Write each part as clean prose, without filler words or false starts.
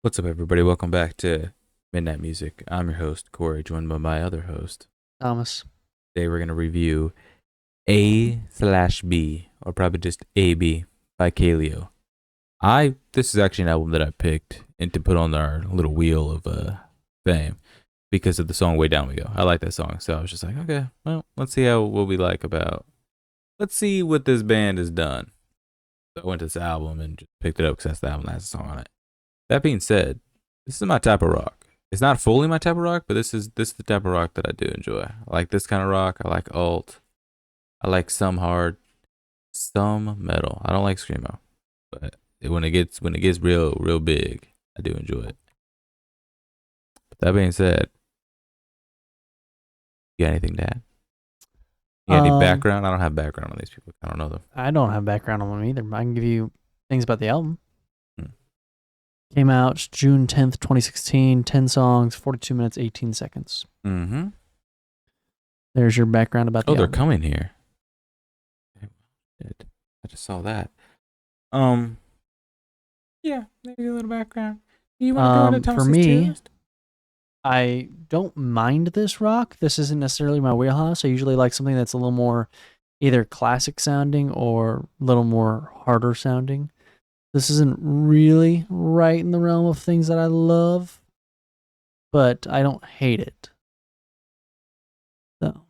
What's up, everybody? Welcome back to Midnight Music. I'm your host, Corey, joined by my other host. Thomas. Today we're going to review A/B, or probably just AB by KALEO. This is actually an album that I picked and to put on our little wheel of fame because of the song Way Down We Go. I like that song, so I was just like, okay, well, let's see let's see what this band has done. So I went to this album and just picked it up because that's the album that has a song on it. That being said, this is my type of rock. It's not fully my type of rock, but this is the type of rock that I do enjoy. I like this kind of rock. I like alt. I like some hard, some metal. I don't like screamo, but when it gets real big, I do enjoy it. But that being said, you got anything to add? You got any background? I don't have background on these people. I don't know them. I don't have background on them either. I can give you things about the album. Came out June 10th, 2016. 10 songs, 42 minutes, 18 seconds. Mm-hmm. There's your background about the album. They're coming here. I just saw that. Yeah, maybe a little background. Do you want to go into Thomas's for me, tier list? I don't mind this rock. This isn't necessarily my wheelhouse. I usually like something that's a little more either classic sounding or a little more harder sounding. This isn't really right in the realm of things that I love, but I don't hate it. So,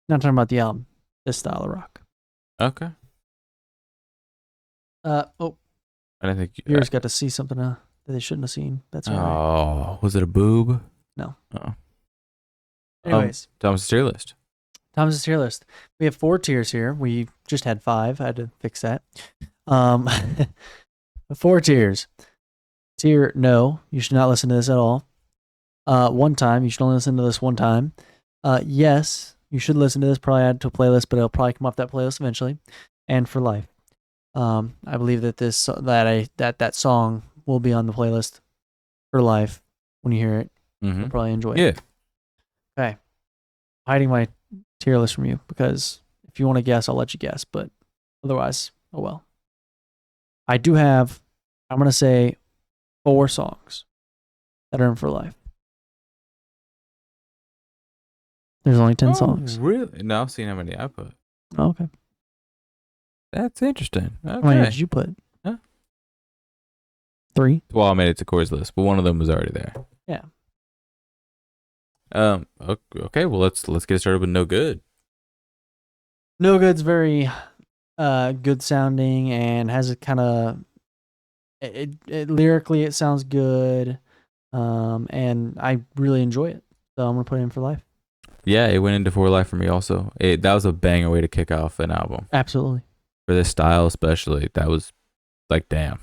not talking about the album, this style of rock. Okay. I didn't think viewers got to see something that they shouldn't have seen. That's all right. Oh, was it a boob? No. Oh. Anyways, Thomas's tier list. Thomas's tier list. We have 4 tiers here. We just had 5. I had to fix that. 4 tiers. Tier no, you should not listen to this at all. 1 time, you should only listen to this 1 time. Yes, you should listen to this. Probably add to a playlist, but it'll probably come off that playlist eventually. And for life. I believe that that song will be on the playlist for life when you hear it. Mm-hmm. You'll probably enjoy it. Yeah. Okay. Hiding my tier list from you because if you want to guess, I'll let you guess. But otherwise, oh well. I do have, I'm going to say 4 songs that are in for life. There's only 10 songs. Really? No, I've seen how many I put. Oh, okay. That's interesting. Okay. How many did you put? Huh? 3? Well, I made it to Corey's list, but one of them was already there. Yeah. Okay. Well, let's get started with No Good. No Good's very good sounding and has a kind of lyrically it sounds good, and I really enjoy it. So I'm gonna put it in for life. Yeah, it went into for life for me also. That was a banger way to kick off an album. Absolutely. For this style especially, that was like damn.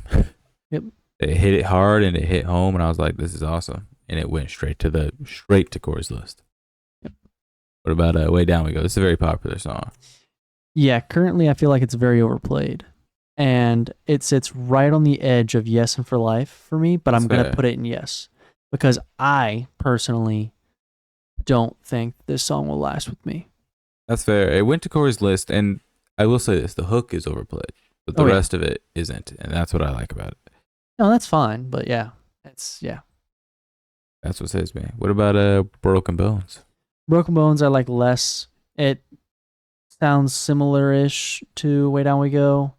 Yep. It hit it hard and it hit home, and I was like, this is awesome. And it went straight to Corey's list. Yep. What about Way Down We Go? This is a very popular song. Yeah, currently I feel like it's very overplayed. And it sits right on the edge of yes and for life for me, but I'm going to put it in yes. Because I personally don't think this song will last with me. That's fair. It went to Corey's list, and I will say this, the hook is overplayed, but the rest of it isn't, and that's what I like about it. No, that's fine, but yeah. That's what saves me. What about Broken Bones? Broken Bones I like less. It sounds similar-ish to Way Down We Go,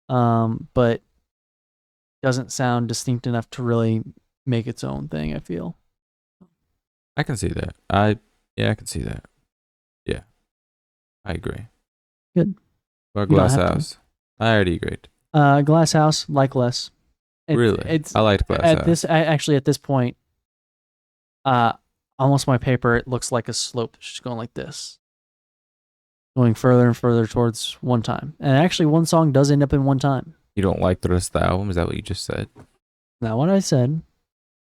but doesn't sound distinct enough to really make its own thing, I feel. I can see that. I can see that. Yeah. I agree. Good. What about Glass House? I already agreed. Glass House, like less. Really? I liked Glass House. At this point, almost my paper, it looks like a slope. It's just going like this. Going further and further towards 1 time. And actually, 1 song does end up in 1 time. You don't like the rest of the album? Is that what you just said? Not what I said.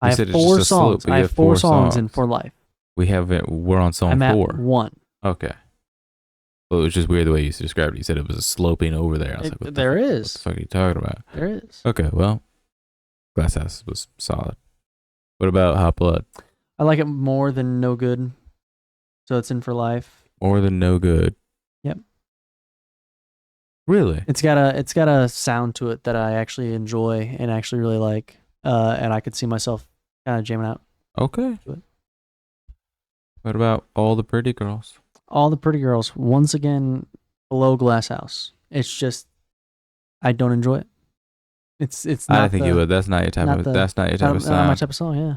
I have 4 songs. I have 4 songs in For Life. We're on song 4. I'm at 1. Okay. Well, it was just weird the way you described it. You said it was a sloping over there. I was like, what there is. What the fuck are you talking about? There is. Okay, well, Glass House was solid. What about Hot Blood? I like it more than No Good. So it's in For Life. More than No Good. Yep. Really? It's got a sound to it that I actually enjoy and actually really like. And I could see myself kind of jamming out Okay. to it. What about All the Pretty Girls? All the Pretty Girls, once again, below Glass House. It's just I don't enjoy it. It's I didn't not think you the would. That's not your type not of. the That's not your type of not my sound. type of song. Yeah,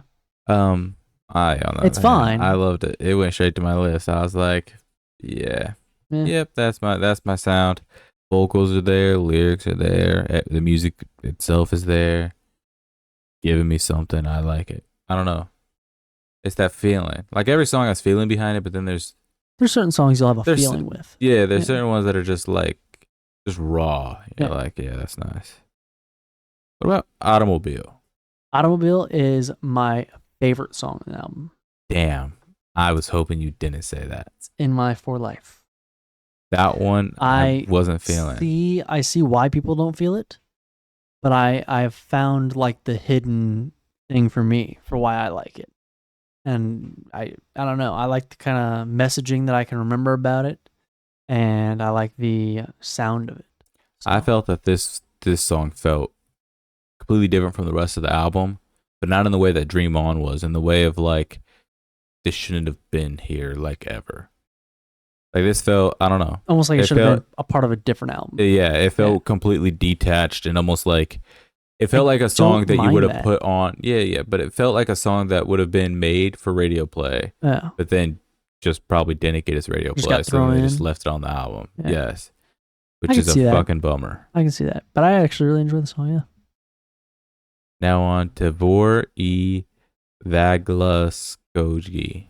I on the it's other hand, fine. I loved it. It went straight to my list. I was like, yeah, Yeah. yep, that's my sound. Vocals are there, lyrics are there, the music itself is there, giving me something. I like it. I don't know. It's that feeling. Like every song has feeling behind it, but then There's certain songs you'll have a there's feeling with. yeah, there's Yeah. certain ones that are just like just raw. You're Yeah. like, yeah, that's nice. What about Automobile? Automobile is my favorite song on the album. Damn, I was hoping you didn't say that. It's in my For Life. That one I wasn't feeling. I see why people don't feel it, but I've found like the hidden thing for me for why I like it. And I don't know. I like the kind of messaging that I can remember about it, and I like the sound of it. So, I felt that this song felt completely different from the rest of the album, but not in the way that Dream On was, in the way of like this shouldn't have been here like ever. Like this felt, I don't know. almost like it should have been a part of a different album. Yeah, it felt completely detached and almost like it felt like a song that you would have put on. Yeah, but it felt like a song that would have been made for radio play. Yeah. But then just probably didn't get its radio play, so they just left it on the album. Yeah. Yes. Which is a fucking bummer. I can see that. But I actually really enjoy the song, yeah. Now on to Vor I Vaglaskoji.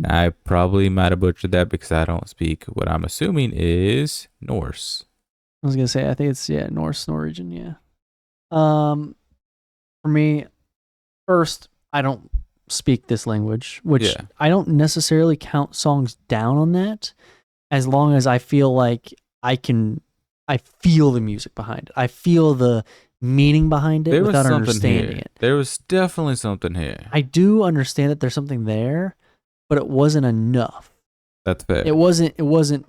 I probably might have butchered that because I don't speak what I'm assuming is Norse. I was gonna say I think it's Norwegian, yeah. For me, first, I don't speak this language, which I don't necessarily count songs down on that, as long as I feel like I feel the music behind it. I feel the meaning behind it without understanding it. There was definitely something here. I do understand that there's something there, but it wasn't enough. That's fair. It wasn't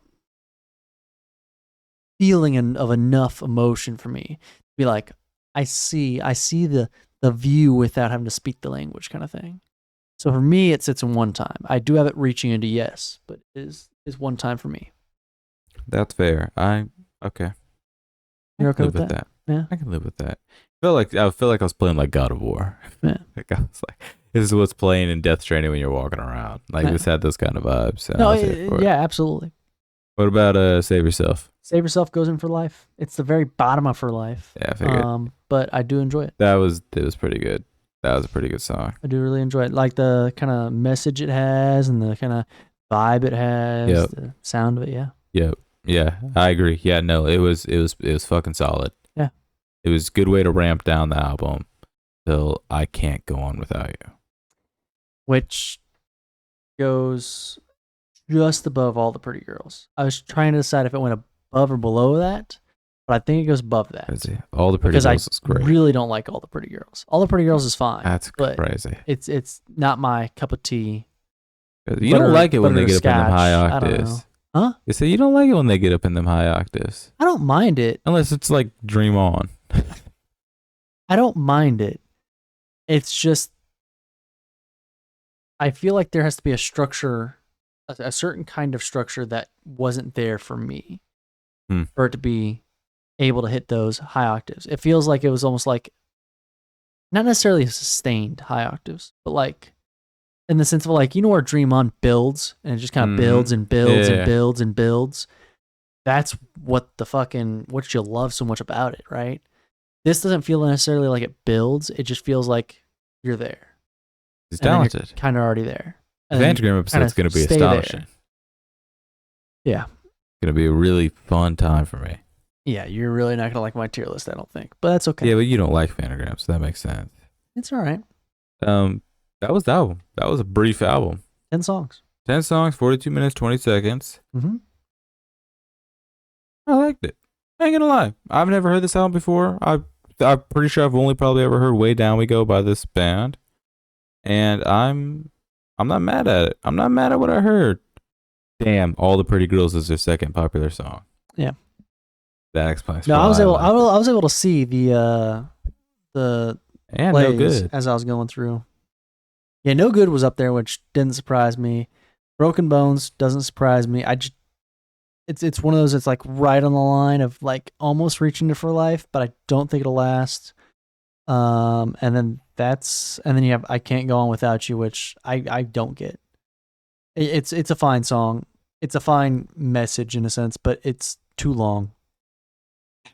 feeling of enough emotion for me to be like, I see the view without having to speak the language kind of thing. So for me, it sits in one time. I do have it reaching into yes, but it is one time for me. That's fair. Okay. You're okay with that? Yeah, I can live with that. I feel like I was playing like God of War. Yeah. Like I was like, this is what's playing in Death Stranding when you're walking around. Like this had those kind of vibes. So no, yeah, absolutely. What about Save Yourself? Save Yourself goes in For Life. It's the very bottom of For Life. Yeah, I figured. But I do enjoy it. It was pretty good. That was a pretty good song. I do really enjoy it. Like the kind of message it has and the kind of vibe it has, the sound of it, yeah. Yep. Yeah, I agree. Yeah, no, it was fucking solid. Yeah. It was a good way to ramp down the album till I Can't Go On Without You. Which goes just above All the Pretty Girls. I was trying to decide if it went above or below that, but I think it goes above that. Crazy. All the Pretty Girls is great. I really don't like All the Pretty Girls. All the Pretty Girls is fine. That's crazy. It's not my cup of tea. You don't like it when they get up in them high octaves. Huh? You say you don't like it when they get up in them high octaves. I don't mind it. Unless it's like Dream On. I don't mind it. It's just, I feel like there has to be a structure, a certain kind of structure that wasn't there for me for it to be able to hit those high octaves. It feels like it was almost like, not necessarily sustained high octaves, but like in the sense of like, you know where Dream On builds and it just kind of builds and builds and builds and builds. That's what you love so much about it, right? This doesn't feel necessarily like it builds. It just feels like you're there. He's talented. Kind of already there. The Vantagram episode's going to be astonishing. There. Yeah. It's going to be a really fun time for me. Yeah, you're really not going to like my tier list, I don't think. But that's okay. Yeah, but you don't like Vantagram, so that makes sense. It's all right. That was the album. That was a brief album. 10 songs. 10 songs, 42 minutes, 20 seconds. Mm-hmm. I liked it. I ain't gonna lie. I've never heard this album before. I'm pretty sure I've only probably ever heard Way Down We Go by this band. And I'm not mad at it. I'm not mad at what I heard. Damn, All the Pretty Girls is their second popular song. Yeah. That explains. No, why I liked it. was able to see the And No plays Good. as I was going through. Yeah, No Good was up there, which didn't surprise me. Broken Bones doesn't surprise me. It's one of those that's like right on the line of like almost reaching it for life, but I don't think it'll last. And then you have I Can't Go On Without You, which I don't get. It's a fine song. It's a fine message in a sense, but it's too long.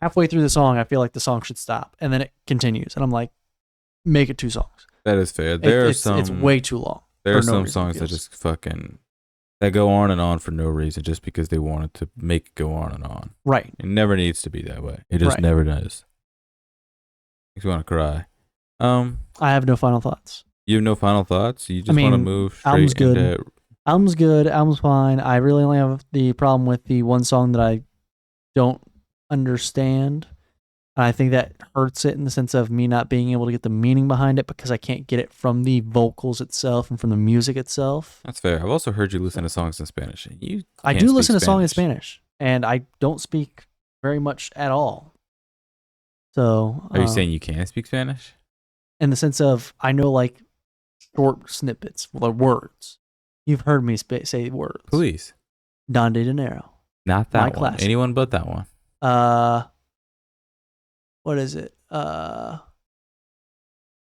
Halfway through the song, I feel like the song should stop, and then it continues, and I'm like, make it 2 songs. That is fair. It's way too long. There are for no some reason, songs it that feels. just fucking that go on and on for no reason, just because they wanted to make it go on and on. Right. It never needs to be that way. It just Right. never does. Makes you want to cry. I have no final thoughts. You have no final thoughts. You just I want to mean, move album's straight good. into. Album's good. Album's fine. I really only have the problem with the one song that I don't understand. And I think that hurts it in the sense of me not being able to get the meaning behind it because I can't get it from the vocals itself and from the music itself. That's fair. I've also heard you listen to songs in Spanish. I do listen to songs in Spanish, and I don't speak very much at all. So, Are you saying you can't speak Spanish? in the sense of I know like short snippets, like words. You've heard me say words. Please. Donde Dinero. Not My that one. classic. Anyone but that one. What is it?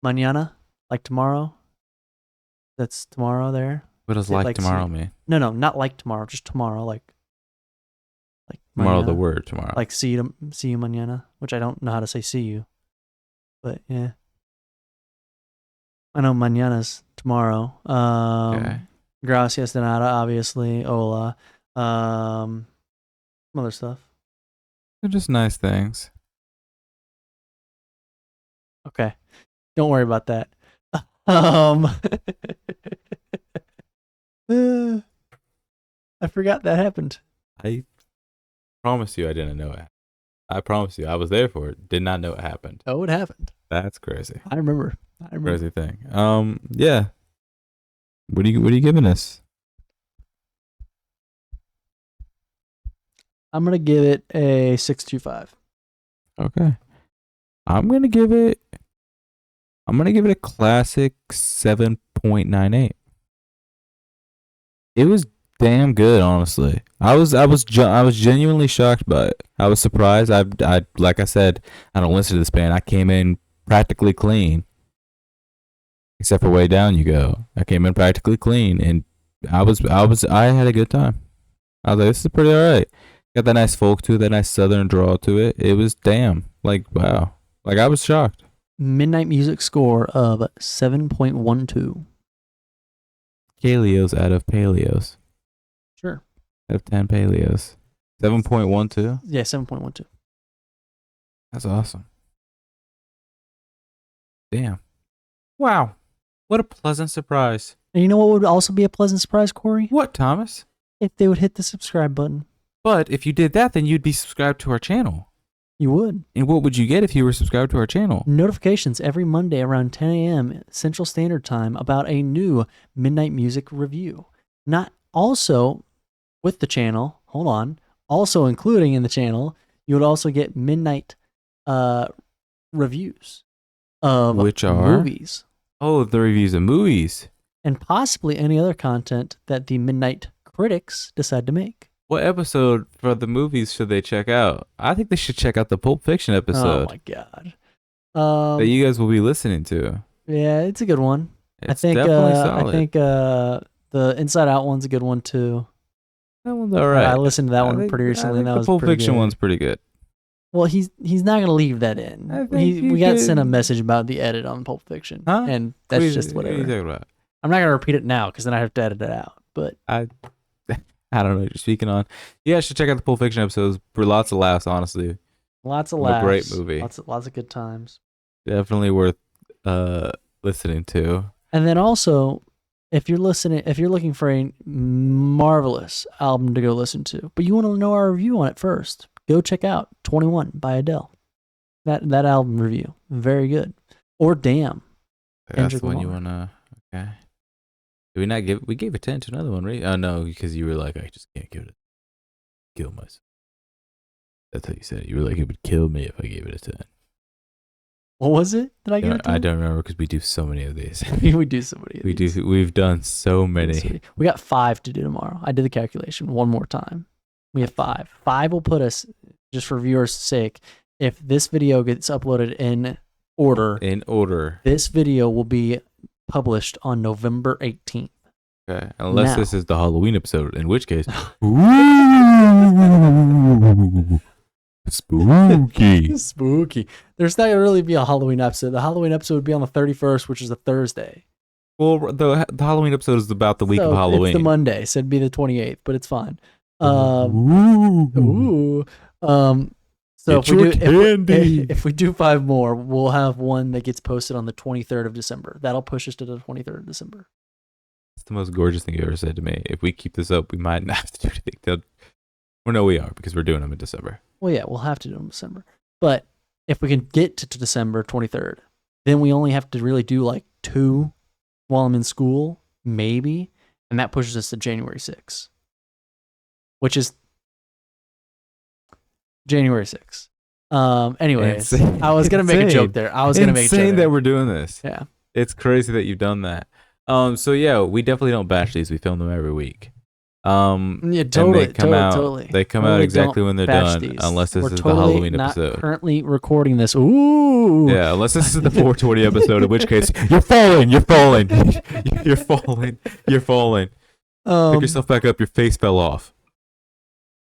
Mañana, like tomorrow. That's tomorrow there. What does Is it like like tomorrow mean? No, not like tomorrow, just tomorrow, like Tomorrow, the mañana. word tomorrow. Like see you mañana, which I don't know how to say see you, but yeah, I know mañana's tomorrow. Okay. Gracias de nada, obviously. Hola. Some other stuff. They're just nice things. Okay, don't worry about that. I forgot that happened. I promise you I didn't know it. I promise you I was there for it. Did not know it happened. Oh, it happened. That's crazy. I remember. Crazy thing. Yeah. What are you giving us? I'm gonna give it a 6.25. Okay. I'm gonna give it a classic 7.98. It was damn good, honestly. I was genuinely shocked by it. I was surprised. I like I said, I don't listen to this band. I came in practically clean, except for Way Down You Go. I came in practically clean, and I had a good time. I was like, this is pretty alright. Got that nice folk to it, that nice southern drawl to it. It was damn like wow. Like I was shocked. Midnight Music score of 7.12. Kaleos out of Paleos. Sure. Out of 10 Paleos. 7.12. Yeah, 7.12. That's awesome. Damn. Wow. What a pleasant surprise. And you know what would also be a pleasant surprise, Corey? What, Thomas? If they would hit the subscribe button. But if you did that, then you'd be subscribed to our channel. You would. And what would you get if you were subscribed to our channel? Notifications every Monday around 10 a.m. Central Standard Time about a new Midnight Music review. Not also with the channel, hold on, also including in the channel, you would also get midnight reviews of Which are? movies. Oh, the reviews of movies. And possibly any other content that the Midnight critics decide to make. What episode for the movies should they check out? I think they should check out the Pulp Fiction episode Oh my god. that you guys will be listening to. Yeah, it's a good one. It's definitely solid. I think the Inside Out one's a good one too. That one's alright. I listened to that one pretty recently, and that the was Pulp pretty Fiction good. one's pretty good. Well, he's not gonna leave that I in. think you We got could- sent a message about the edit on Pulp Fiction, Huh? and that's What just are you whatever. talking about? I'm not gonna repeat it now because then I have to edit it out. But I don't know what you're speaking on. You guys should check out the Pulp Fiction episodes. For lots of laughs, honestly. lots of What a laughs, great movie. lots of good times. Definitely worth listening to. And then also, if you're looking for a marvelous album to go listen to, but you want to know our review on it first, go check out 21 by Adele. That album review, very good. Or Damn. That's Kendrick the one you Lamar. wanna. Okay. Did we not give? We gave a 10 to another one, right? Oh no, because you were like, I just can't give it. Kill myself. That's how you said it. You were like, it would kill me if I gave it a 10. What was it? Did I give it? I don't remember because we do so many of these. We do so many. We do. We've done so many. We got 5 to do tomorrow. I did the calculation one more time. We have 5. 5 will put us, just for viewers' sake, if this video gets uploaded in order. This video will be published on November 18th. Okay, unless this is the Halloween episode, in which case, ooh, spooky. Spooky. There's not gonna really be a Halloween episode. The Halloween episode would be on the 31st, which is a Thursday. Well, the Halloween episode is about the week of Halloween. It's the Monday, so it'd be the 28th, but it's fine. So if we do 5 more, we'll have one that gets posted on the 23rd of December. That'll push us to the 23rd of December. It's the most gorgeous thing you ever said to me. If we keep this up, we might not have to do anything. Well, no, we are, because we're doing them in December. Well, yeah, we'll have to do them in December. But if we can get to December 23rd, then we only have to really do like 2 while I'm in school, maybe, and that pushes us to January 6th, which is January 6th. Anyways, I was gonna make a joke there. Insane that we're doing this. Yeah, it's crazy that you've done that. So yeah, we definitely don't bash these. We film them every week. Yeah, totally. And they come out exactly when they're done, unless this is the Halloween episode. Not currently recording this. Ooh. Yeah, unless this is the 420 episode, in which case you're falling. Pick yourself back up. Your face fell off.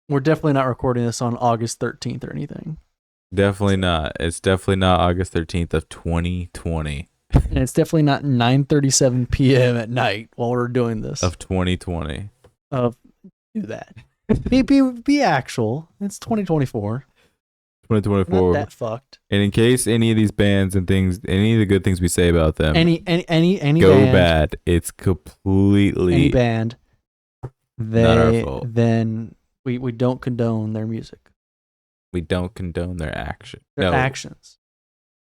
We're definitely not recording this on August 13th or anything. Definitely not. It's definitely not August 13th of 2020. And it's definitely not 9:37 p.m. at night while we're doing this. Of 2020. Do that. Be actual. It's 2024. 2024. Not that fucked. And in case any of these bands and things, any of the good things we say about them, any go band, bad, it's completely any band. Not our fault. Then we don't condone their music. We don't condone their action. Their actions.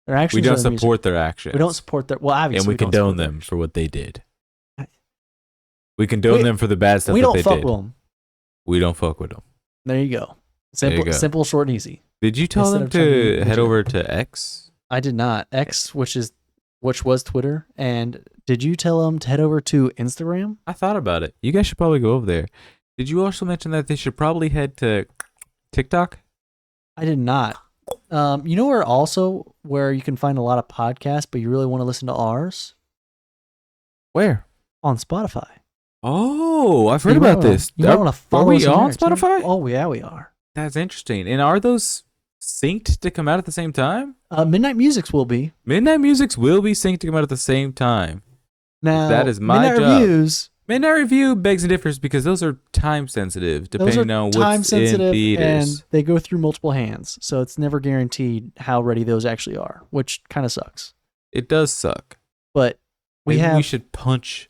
Their actions. We don't support their actions. We don't support their. Well, obviously, and we condone them for what they did. We condone them for the bad stuff that they did. We don't fuck with them. We don't fuck with them. There you go. Simple, short, and easy. Did you tell them to head over to X? I did not. X, which was Twitter. And did you tell them to head over to Instagram? I thought about it. You guys should probably go over there. Did you also mention that they should probably head to TikTok? I did not. You know where you can find a lot of podcasts, but you really want to listen to ours? Where? On Spotify. Oh, I've heard about this. You might want to follow us on Spotify? Oh, yeah, we are. That's interesting. And are those synced to come out at the same time? Midnight Musics will be. Midnight Musics will be synced to come out at the same time. Now, that is my Midnight job. Midnight Review begs a difference because those are time sensitive, depending on what's in theaters. And they go through multiple hands, so it's never guaranteed how ready those actually are, which kind of sucks. It does suck. But we should punch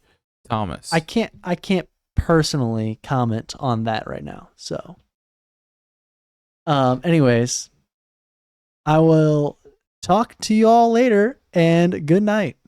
Thomas. I can't personally comment on that right now. So, anyways, I will talk to you all later, and good night.